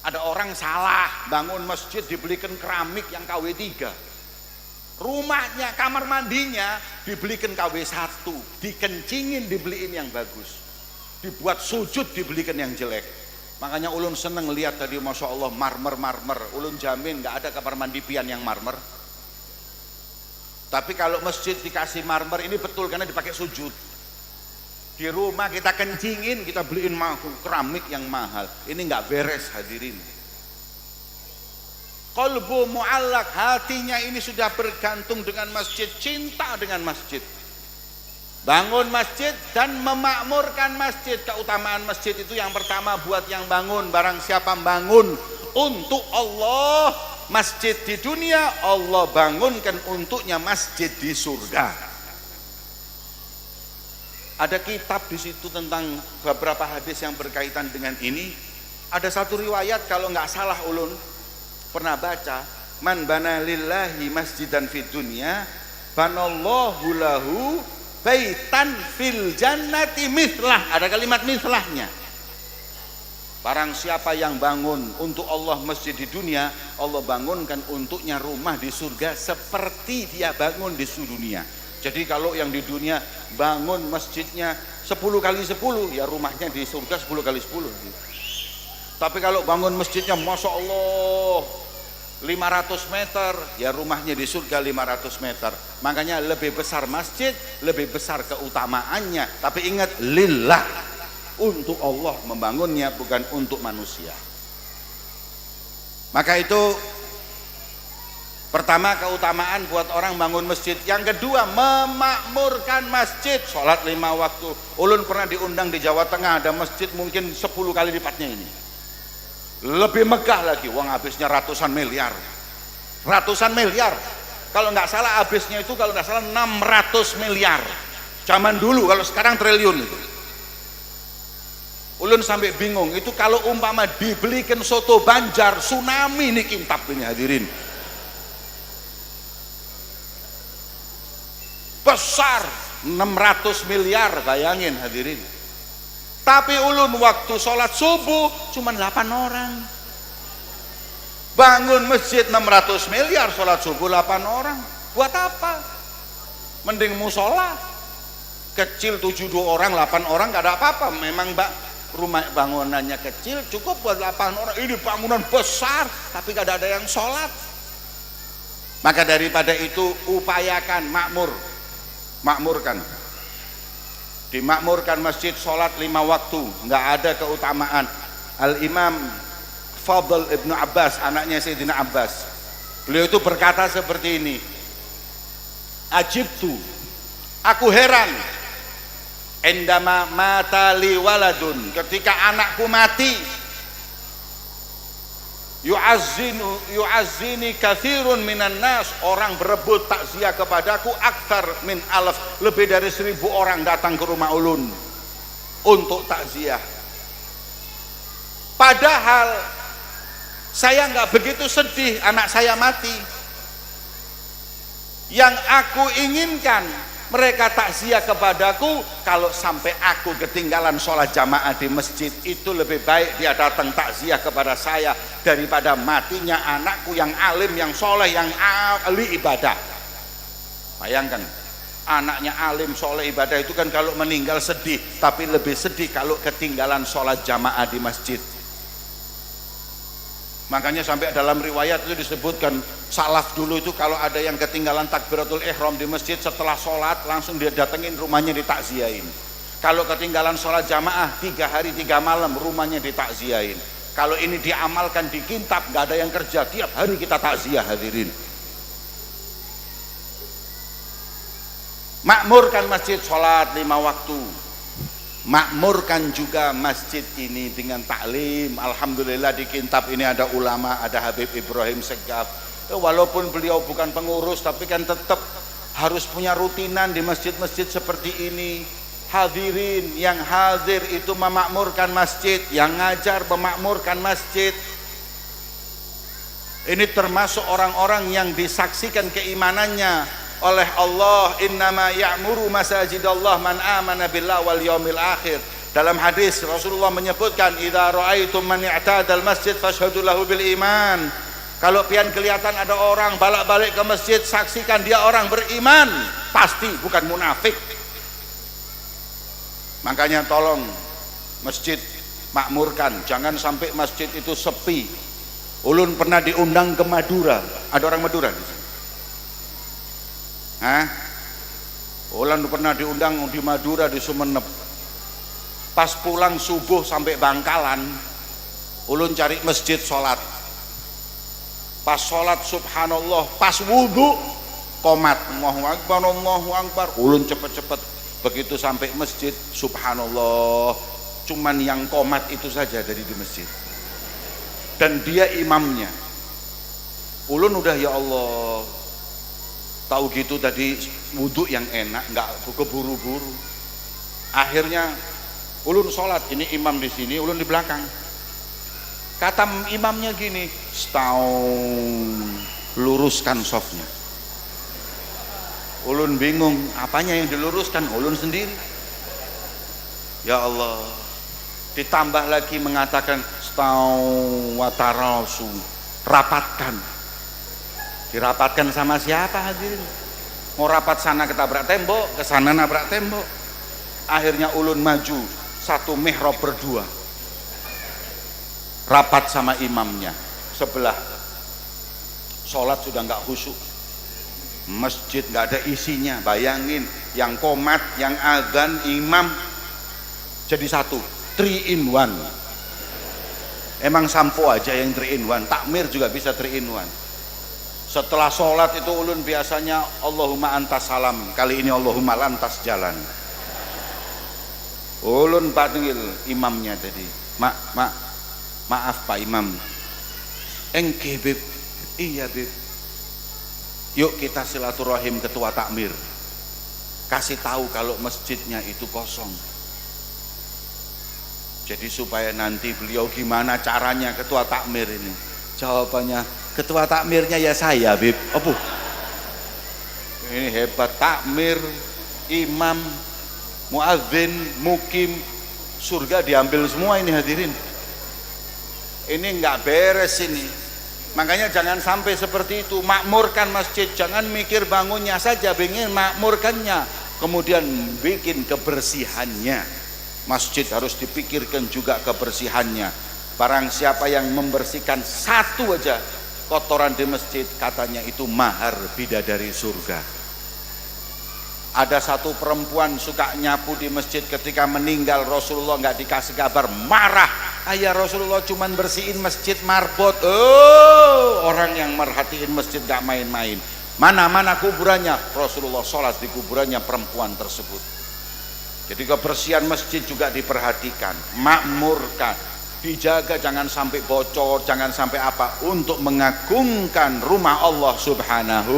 Ada orang salah bangun masjid dibelikan keramik yang KW3. Rumahnya, kamar mandinya dibelikan KW1, dikencingin dibeliin yang bagus, dibuat sujud dibelikan yang jelek. Makanya ulun seneng lihat tadi, masya Allah, marmer. Ulun jamin nggak ada kamar mandi pian yang marmer. Tapi kalau masjid dikasih marmer ini betul karena dipakai sujud. Di rumah kita kencingin, kita beliin keramik yang mahal. Ini nggak beres hadirin. Qalbu mu'allak, hatinya ini sudah bergantung dengan masjid, cinta dengan masjid. Bangun masjid dan memakmurkan masjid. Keutamaan masjid itu yang pertama buat yang bangun, barang siapa bangun untuk Allah, masjid di dunia Allah bangunkan untuknya masjid di surga. Ada kitab di situ tentang beberapa hadis yang berkaitan dengan ini. Ada satu riwayat kalau nggak salah ulun pernah baca, man bana lillahi masjidan fid dunya banallahu lahu baitan fil jannati mithlah. Ada kalimat mithlahnya. Barang siapa yang bangun untuk Allah masjid di dunia, Allah bangunkan untuknya rumah di surga seperti dia bangun di dunia. Jadi kalau yang di dunia bangun masjidnya 10 kali 10, ya rumahnya di surga 10 kali 10. Tapi kalau bangun masjidnya masya Allah 500 meter, ya rumahnya di surga 500 meter. Makanya lebih besar masjid, lebih besar keutamaannya. Tapi ingat, lillah, untuk Allah membangunnya, bukan untuk manusia. Maka itu pertama keutamaan buat orang bangun masjid. Yang kedua, memakmurkan masjid, sholat 5 waktu. Ulun pernah diundang di Jawa Tengah, ada masjid mungkin 10 kali lipatnya ini, lebih megah lagi. Uang habisnya ratusan miliar. Kalau nggak salah habisnya itu, kalau nggak salah 600 miliar zaman dulu. Kalau sekarang triliun itu. Ulun sampai bingung, itu kalau umpama dibelikan soto Banjar, tsunami nih kintab ini hadirin. Besar, 600 miliar, bayangin hadirin. Tapi ulun waktu sholat subuh cuma 8 orang. Bangun masjid 600 miliar, sholat subuh 8 orang. Buat apa? Mending musola kecil 72 orang, 8 orang, gak ada apa-apa. Memang rumah bangunannya kecil cukup buat 8 orang, ini bangunan besar tapi tidak ada yang sholat. Maka daripada itu upayakan makmurkan, dimakmurkan masjid, sholat 5 waktu, nggak ada keutamaan. Al-Imam Fadl Ibnu Abbas, anaknya Sayyidina Abbas, beliau itu berkata seperti ini, ajibtu, aku heran, endama mata li waladun, ketika anakku mati, yu'azzini kathirun minan nas, orang berebut takziah kepadaku, akthar min alaf, lebih dari 1000 orang datang ke rumah ulun untuk takziah. Padahal saya nggak begitu sedih anak saya mati. Yang aku inginkan mereka takziah kepadaku kalau sampai aku ketinggalan sholat jamaah di masjid, itu lebih baik dia datang takziah kepada saya daripada matinya anakku yang alim, yang soleh, yang ahli ibadah. Bayangkan, anaknya alim, soleh, ibadah itu kan kalau meninggal sedih, tapi lebih sedih kalau ketinggalan sholat jamaah di masjid. Makanya sampai dalam riwayat itu disebutkan, salaf dulu itu kalau ada yang ketinggalan takbiratul ihram di masjid, setelah sholat langsung dia datengin rumahnya ditakziahin. Kalau ketinggalan sholat jamaah 3 hari 3 malam rumahnya ditakziahin. Kalau ini diamalkan di Kintab, nggak ada yang kerja, tiap hari kita takziah hadirin. Makmurkan masjid, sholat 5 waktu. Makmurkan juga masjid ini dengan taklim. Alhamdulillah di Kintab ini ada ulama, ada Habib Ibrahim Segaf. Walaupun beliau bukan pengurus, tapi kan tetap harus punya rutinan di masjid-masjid seperti ini. Hadirin yang hadir itu memakmurkan masjid, yang ngajar memakmurkan masjid. Ini termasuk orang-orang yang disaksikan keimanannya oleh Allah, innama ya'muru masajidallah man amana billah wal yaumil akhir. Dalam hadis Rasulullah menyebutkan, idza ra'aitum man i'tadal masjid fashhadu lahu bil iman. Kalau pian kelihatan ada orang balik-balik ke masjid, saksikan dia orang beriman, pasti bukan munafik. Makanya tolong masjid makmurkan, jangan sampai masjid itu sepi. Ulun pernah diundang ke Madura, ada orang Madura di sini. Ulun pernah diundang di Madura, di Sumeneb. Pas pulang subuh sampai Bangkalan, ulun cari masjid sholat. Pas sholat subhanallah, pas wudhu qomat, Allahu Akbar, Allahu Akbar. Ulun cepet-cepet, begitu sampai masjid subhanallah, cuman yang qomat itu saja dari di masjid, dan dia imamnya. Ulun udah, ya Allah, tahu gitu tadi wudhu yang enak, nggak keburu-buru. Akhirnya ulun sholat, ini imam di sini, ulun di belakang. Kata imamnya gini, luruskan softnya. Ulun bingung, apanya yang diluruskan? Ulun sendiri. Ya Allah, ditambah lagi mengatakan watarasu, rapatkan. Dirapatkan sama siapa hadirin? Mau rapat sana ketabrak tembok, ke sana nabrak tembok. Akhirnya ulun maju, satu mihrab berdua, rapat sama imamnya sebelah. Sholat sudah nggak khusyuk, masjid nggak ada isinya. Bayangin, yang qomat, yang azan, imam jadi satu, 3 in 1. Emang sampo aja yang 3 in 1, takmir juga bisa 3 in 1. Setelah sholat itu ulun biasanya Allahumma antas salam, kali ini Allahumma lantas jalan. Ulun panggil imamnya tadi, maaf Pak Imam. Engke Beb, iya Beb, yuk kita silaturahim ketua takmir, kasih tahu kalau masjidnya itu kosong. Jadi supaya nanti beliau gimana caranya ketua takmir ini. Jawabannya, ketua takmirnya ya saya Beb. Apa? Ini hebat, takmir, imam, muadzin, mukim, surga diambil semua ini hadirin. Ini nggak beres ini. Makanya jangan sampai seperti itu. Makmurkan masjid, jangan mikir bangunnya saja, ingin makmurkannya, kemudian bikin kebersihannya. Masjid harus dipikirkan juga kebersihannya. Barang siapa yang membersihkan satu aja kotoran di masjid, katanya itu mahar bidadari surga. Ada satu perempuan suka nyapu di masjid, ketika meninggal Rasulullah nggak dikasih kabar, marah. Ayah Rasulullah cuman bersihin masjid marbot. Oh, orang yang merhatiin masjid nggak main-main. Mana kuburannya? Rasulullah sholat di kuburannya perempuan tersebut. Jadi kebersihan masjid juga diperhatikan, makmurkan, dijaga, jangan sampai bocor, jangan sampai apa, untuk mengagungkan rumah Allah Subhanahu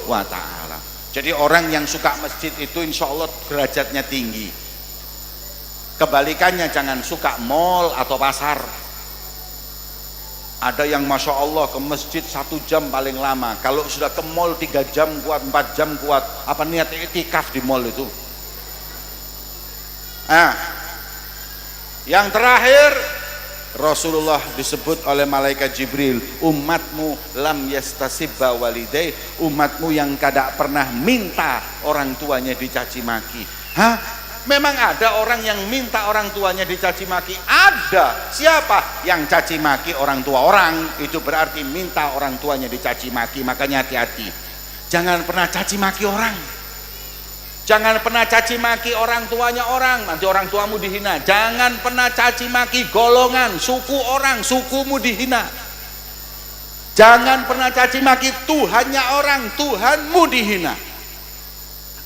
wa ta'ala. Jadi orang yang suka masjid itu insya Allah derajatnya tinggi. Kebalikannya, jangan suka mall atau pasar. Ada yang Masya Allah ke masjid 1 jam paling lama, kalau sudah ke mall 3 jam kuat, 4 jam kuat. Apa niat iktikaf di mall itu? Yang terakhir, Rasulullah disebut oleh malaikat Jibril, umatmu lam yastasibba walidai, umatmu yang kada pernah minta orang tuanya dicaci maki. Memang ada orang yang minta orang tuanya dicaci maki? Ada. Siapa? Yang caci maki orang tua orang, itu berarti minta orang tuanya dicaci maki. Makanya hati-hati, jangan pernah caci maki orang. Jangan pernah caci maki orang tuanya orang, nanti orang tuamu dihina. Jangan pernah caci maki golongan, suku orang, sukumu dihina. Jangan pernah caci maki Tuhannya orang, Tuhanmu dihina.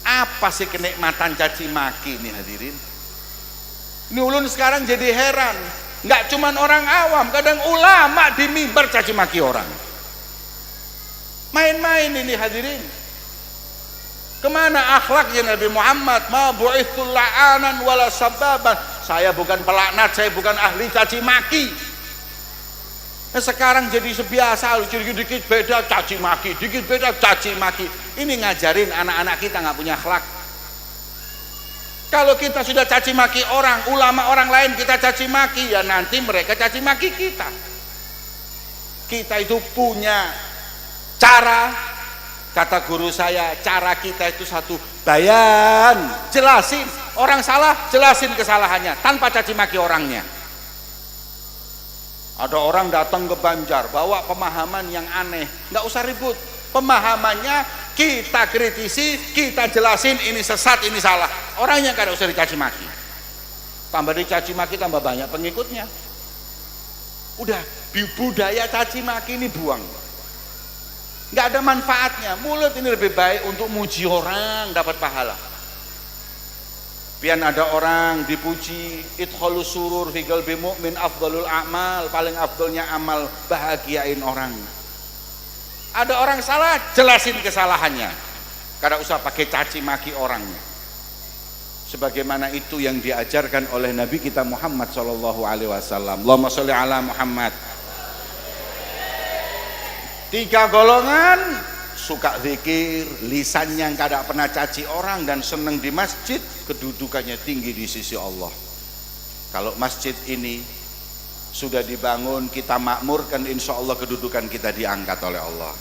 Apa sih kenikmatan caci maki ini hadirin? Ini ulun sekarang jadi heran, nggak cuman orang awam, kadang ulama di mimbar caci maki orang. Main-main ini hadirin. Kemana akhlaknya Nabi Muhammad? Ma bu'ithu la'anan wala sababan. Saya bukan pelaknat, saya bukan ahli caci maki. Nah, sekarang jadi sebiasa, dikit beda caci maki, dikit beda caci maki. Ini ngajarin anak-anak kita nggak punya akhlak. Kalau kita sudah caci maki orang, ulama orang lain kita caci maki, ya nanti mereka caci maki kita. Kita itu punya cara. Kata guru saya, cara kita itu satu, bayan, jelasin. Orang salah, jelasin kesalahannya tanpa caci maki orangnya. Ada orang datang ke Banjar bawa pemahaman yang aneh, nggak usah ribut. Pemahamannya kita kritisi, kita jelasin, ini sesat, ini salah. Orangnya nggak usah dicaci maki. Tambah dicaci maki, tambah banyak pengikutnya. Udah, budaya caci maki ini buang. Nggak ada manfaatnya. Mulut ini lebih baik untuk muji orang, dapat pahala. Pian ada orang dipuji, idkhalus surur fi qalbi mu'min afdalul a'mal, paling afdalnya amal, bahagiain orang. Ada orang salah, jelasin kesalahannya. Kada usah pakai caci maki orangnya. Sebagaimana itu yang diajarkan oleh Nabi kita Muhammad sallallahu alaihi wasallam. Allahumma sholli ala Muhammad. 3 golongan, suka zikir, lisan yang kada pernah caci orang dan senang di masjid, kedudukannya tinggi di sisi Allah. Kalau masjid ini sudah dibangun, kita makmurkan, insya Allah kedudukan kita diangkat oleh Allah.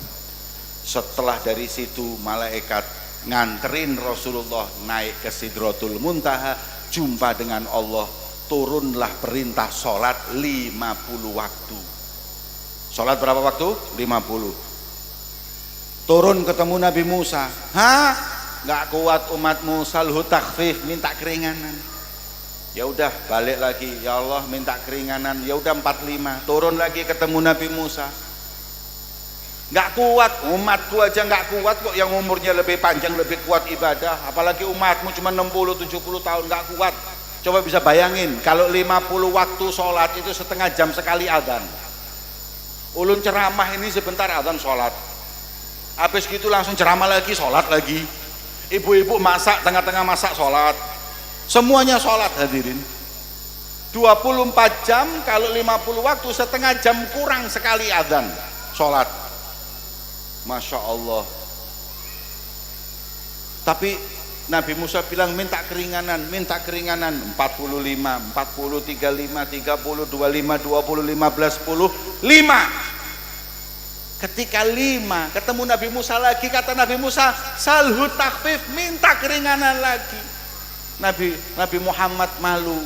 Setelah dari situ malaikat nganterin Rasulullah naik ke Sidratul Muntaha, jumpa dengan Allah, turunlah perintah sholat 50 waktu. Sholat berapa waktu? 50. Turun ketemu Nabi Musa. Nggak kuat umat Musa, luhu takhfif, minta keringanan. Ya udah balik lagi, ya Allah minta keringanan. Ya udah 45. Turun lagi ketemu Nabi Musa. Nggak kuat, umatku aja nggak kuat kok, yang umurnya lebih panjang, lebih kuat ibadah. Apalagi umatmu cuma 60-70 tahun, nggak kuat. Coba bisa bayangin, kalau 50 waktu sholat itu setengah jam sekali adzan. Ulun ceramah ini sebentar adzan sholat, habis gitu langsung ceramah lagi, sholat lagi. Ibu-ibu masak, tengah-tengah masak sholat, semuanya sholat hadirin. 24 jam, kalau 50 waktu setengah jam kurang sekali adzan sholat. Masya Allah. Tapi Nabi Musa bilang minta keringanan, 45, 40, 35, 30, 25, 20, 15, 10, 5. Ketika 5 ketemu Nabi Musa lagi, kata Nabi Musa, salhu takhfif, minta keringanan lagi. Nabi Muhammad malu.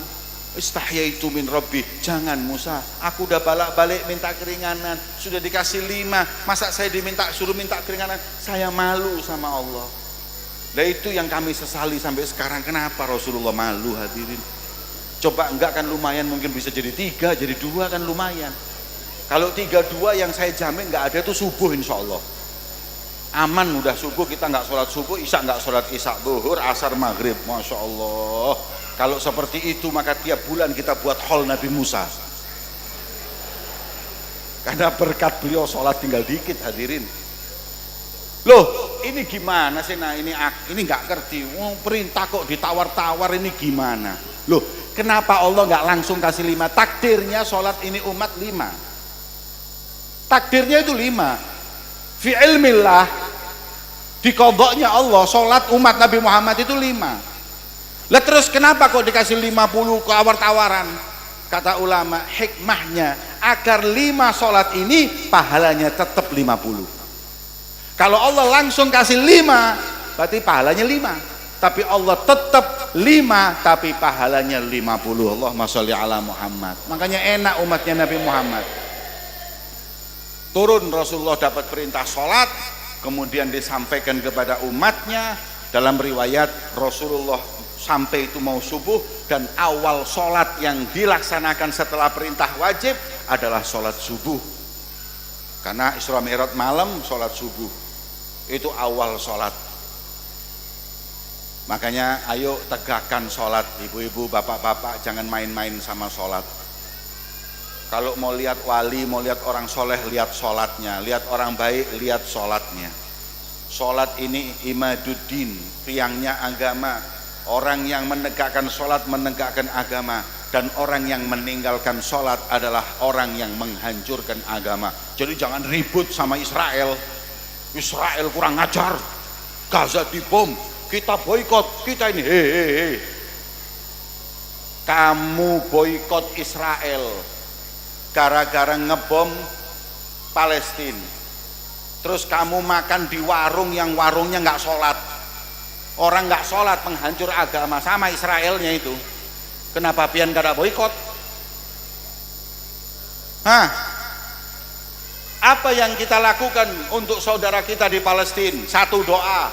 Istahyaitu min Rabbi, jangan Musa, aku udah balik minta keringanan, sudah dikasih 5, masa saya suruh minta keringanan, saya malu sama Allah. Nah itu yang kami sesali sampai sekarang. Kenapa Rasulullah malu, hadirin? Coba enggak kan lumayan, mungkin bisa jadi 3, jadi 2 kan lumayan. Kalau 3-2 yang saya jamin enggak ada itu subuh insya Allah. Aman udah subuh, kita enggak sholat subuh, isya enggak sholat isya, zuhur, asar, maghrib, Masya Allah. Kalau seperti itu maka tiap bulan kita buat haul Nabi Musa. Karena berkat beliau sholat tinggal dikit, hadirin. Loh, ini gimana sih? Nah ini nggak ngerti. Perintah kok ditawar-tawar, ini gimana? Loh, kenapa Allah nggak langsung kasih 5? Takdirnya sholat ini umat 5. Takdirnya itu 5. Fi ilmillah, di qadanya Allah sholat umat Nabi Muhammad itu 5. Lah terus kenapa kok dikasih 50 tawar-tawaran? Kata ulama, hikmahnya agar 5 sholat ini pahalanya tetap 50. Kalau Allah langsung kasih 5 berarti pahalanya 5, tapi Allah tetap 5 tapi pahalanya 50. Allahumma sholli ala Muhammad. Makanya enak umatnya Nabi Muhammad. Turun Rasulullah dapat perintah sholat, kemudian disampaikan kepada umatnya. Dalam riwayat Rasulullah sampai itu mau subuh, dan awal sholat yang dilaksanakan setelah perintah wajib adalah sholat subuh. Karena Isra Mi'raj malam, sholat subuh itu awal sholat. Makanya ayo tegakkan sholat, ibu-ibu, bapak-bapak, jangan main-main sama sholat. Kalau mau lihat wali, mau lihat orang soleh, lihat sholatnya. Lihat orang baik, lihat sholatnya. Sholat ini imaduddin, tiangnya agama. Orang yang menegakkan sholat menegakkan agama, dan orang yang meninggalkan sholat adalah orang yang menghancurkan agama. Jadi jangan ribut sama Israel. Israel kurang ngajar, Gaza dibom, kita boikot, kita ini hehehe. Kamu boikot Israel gara-gara ngebom Palestina, terus kamu makan di warung yang warungnya nggak sholat. Orang nggak sholat menghancur agama, sama Israelnya itu. Kenapa pian kada boikot? Apa yang kita lakukan untuk saudara kita di Palestina? 1, doa.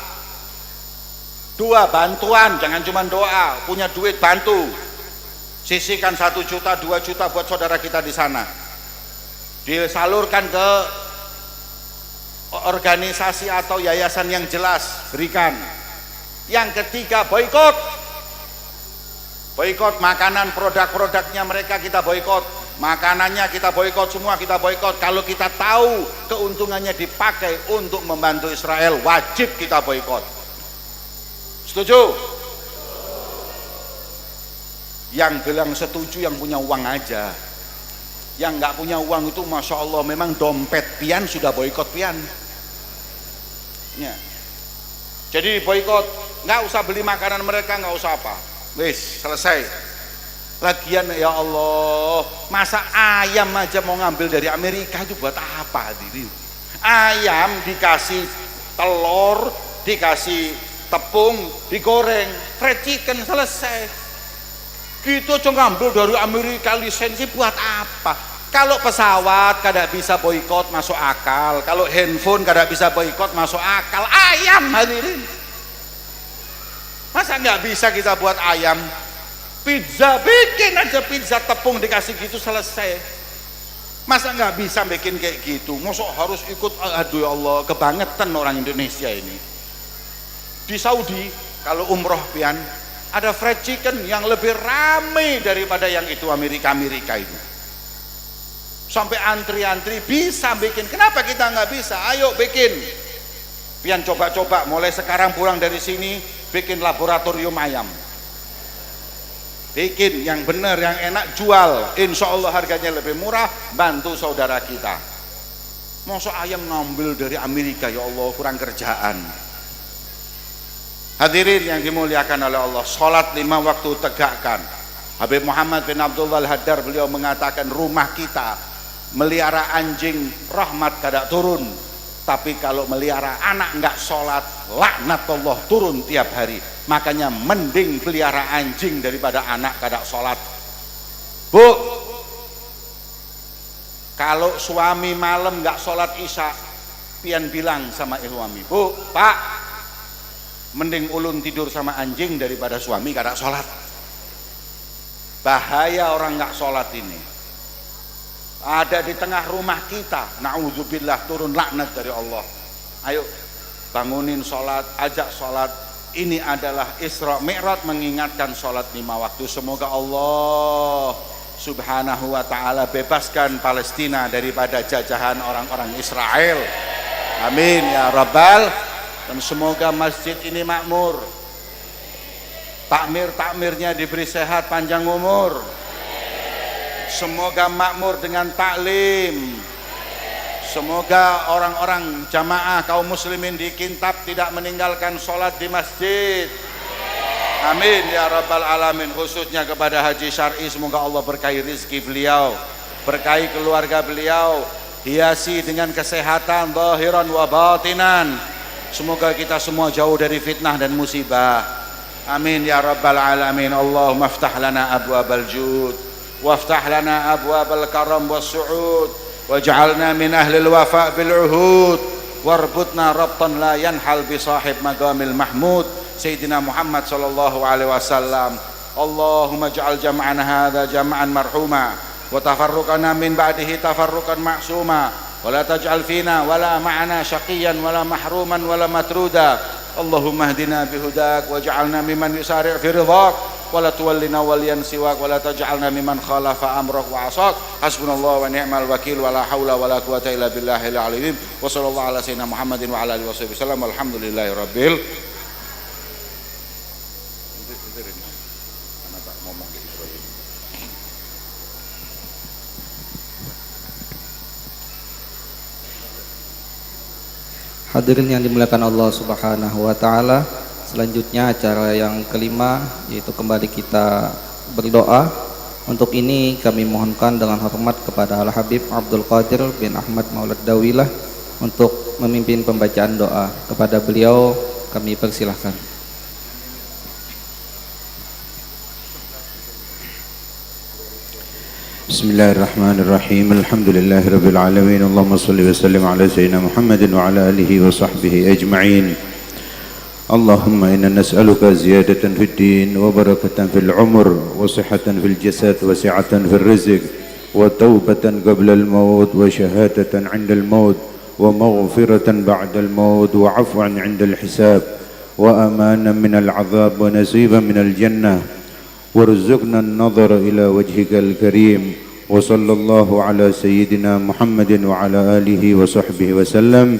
2, bantuan. Jangan cuma doa, punya duit bantu. Sisihkan 1 juta, 2 juta buat saudara kita di sana. Disalurkan ke organisasi atau yayasan yang jelas, berikan. Yang ketiga, boikot. Boikot makanan, produk-produknya mereka kita boikot. Makanannya kita boikot, semua kita boikot. Kalau kita tahu keuntungannya dipakai untuk membantu Israel, wajib kita boikot. Setuju? Yang bilang setuju yang punya uang aja. Yang nggak punya uang itu Masya Allah, memang dompet pian sudah boikot pian ya. Jadi boikot, nggak usah beli makanan mereka, nggak usah apa, wis selesai. Lagian ya Allah, masa ayam aja mau ngambil dari Amerika itu buat apa hadirin? Ayam dikasih telur, dikasih tepung, digoreng, fried chicken, selesai. Gitu aja ngambil dari Amerika, lisensi buat apa? Kalau pesawat kada bisa boikot, masuk akal. Kalau handphone kada bisa boikot, masuk akal. Ayam hadirin, masa nggak bisa kita buat ayam? Pizza, bikin aja pizza tepung dikasih gitu selesai. Masa nggak bisa bikin kayak gitu? Masa harus ikut? Aduh ya Allah, kebangetan orang Indonesia ini. Di Saudi kalau umroh pian ada fried chicken yang lebih ramai daripada yang itu Amerika itu. Sampai antri-antri bisa bikin. Kenapa kita nggak bisa? Ayo bikin. Pian coba-coba mulai sekarang pulang dari sini bikin laboratorium ayam. Bikin yang benar, yang enak, jual. Insya Allah harganya lebih murah, bantu saudara kita. Masa ayam ngambil dari Amerika, ya Allah, kurang kerjaan. Hadirin yang dimuliakan oleh Allah, sholat 5 waktu tegakkan. Habib Muhammad bin Abdullah Al-Haddar beliau mengatakan, rumah kita melihara anjing rahmat kada turun, tapi kalau melihara anak enggak sholat, laknat Allah turun tiap hari. Makanya mending pelihara anjing daripada anak kada sholat. Bu, kalau suami malam nggak sholat isya, pian bilang sama suami, bu, pak, mending ulun tidur sama anjing daripada suami kada sholat. Bahaya orang nggak sholat ini. Ada di tengah rumah kita, na'udzubillah, turun laknat dari Allah. Ayo bangunin sholat, ajak sholat. Ini adalah Isra Mi'raj, mengingatkan sholat 5 waktu. Semoga Allah subhanahu wa ta'ala bebaskan Palestina daripada jajahan orang-orang Israel. Amin ya Rabbal. Dan semoga masjid ini makmur, takmir-takmirnya diberi sehat panjang umur. Semoga makmur dengan taklim. Semoga orang-orang jamaah kaum muslimin di Kintab tidak meninggalkan sholat di masjid. Amin ya Rabbal Alamin. Khususnya kepada Haji Syar'i, semoga Allah berkahi rizki beliau, berkahi keluarga beliau, hiasi dengan kesehatan zahiran wa batinan. Semoga kita semua jauh dari fitnah dan musibah. Amin ya Rabbal Alamin. Allahumma aftah lana abwabal jud, waftah lana abwabal karam was su'ud, waj'alna min ahlil wafa' bil uhud, warbutna rabtan la yanhal bi sahib magamil mahmud Sayyidina Muhammad sallallahu alaihi wasallam. Allahumma ja'al jam'ana hadha jam'an marhuma wa tafarruqana min ba'dihi tafarruqan ma'suma wa la taj'al fina wa la ma'ana syaqiyan wa la mahruman wa la matruda. Allahumma hdina bihudak waj'alna mimman yusari' fi ridhak wa la tuwallina waliyan siwak wa la taj'alna mimman khalafa amrak wa asak. Hasbunallahu wa ni'mal wakil wa la hawla wa la quwata illa billahil aliyyil. Wa sallallahu ala sayyidina Muhammadin wa ala alihi wasallam. Alhamdulillahi rabbil. Hadirin yang dimuliakan Allah Subhanahu wa taala, selanjutnya acara yang kelima yaitu kembali kita berdoa. Untuk ini kami mohonkan dengan hormat kepada Al Habib Abdul Qadir bin Ahmad Maulad Dawilah untuk memimpin pembacaan doa. Kepada beliau kami persilahkan. Bismillahirrahmanirrahim. Alhamdulillahi rabbil alamin. Allahumma shalli wa sallim ala sayyidina Muhammadin wa ala alihi wa sahbihi ajma'in. Allahumma inna nas'aluka ziyadatan fid din wa barakatan fil umr wa sihhatan fil jasad wa si'atan fil rizq wa taubatan qabla al maut wa shahadatan 'inda al maut wa maghfiratan ba'da al maut wa 'afwan 'inda al hisab wa amanan min al 'adhab wa nasiban min al jannah. وارزقنا النظر إلى وجهك الكريم وصلى الله على سيدنا محمد وعلى آله وصحبه وسلم.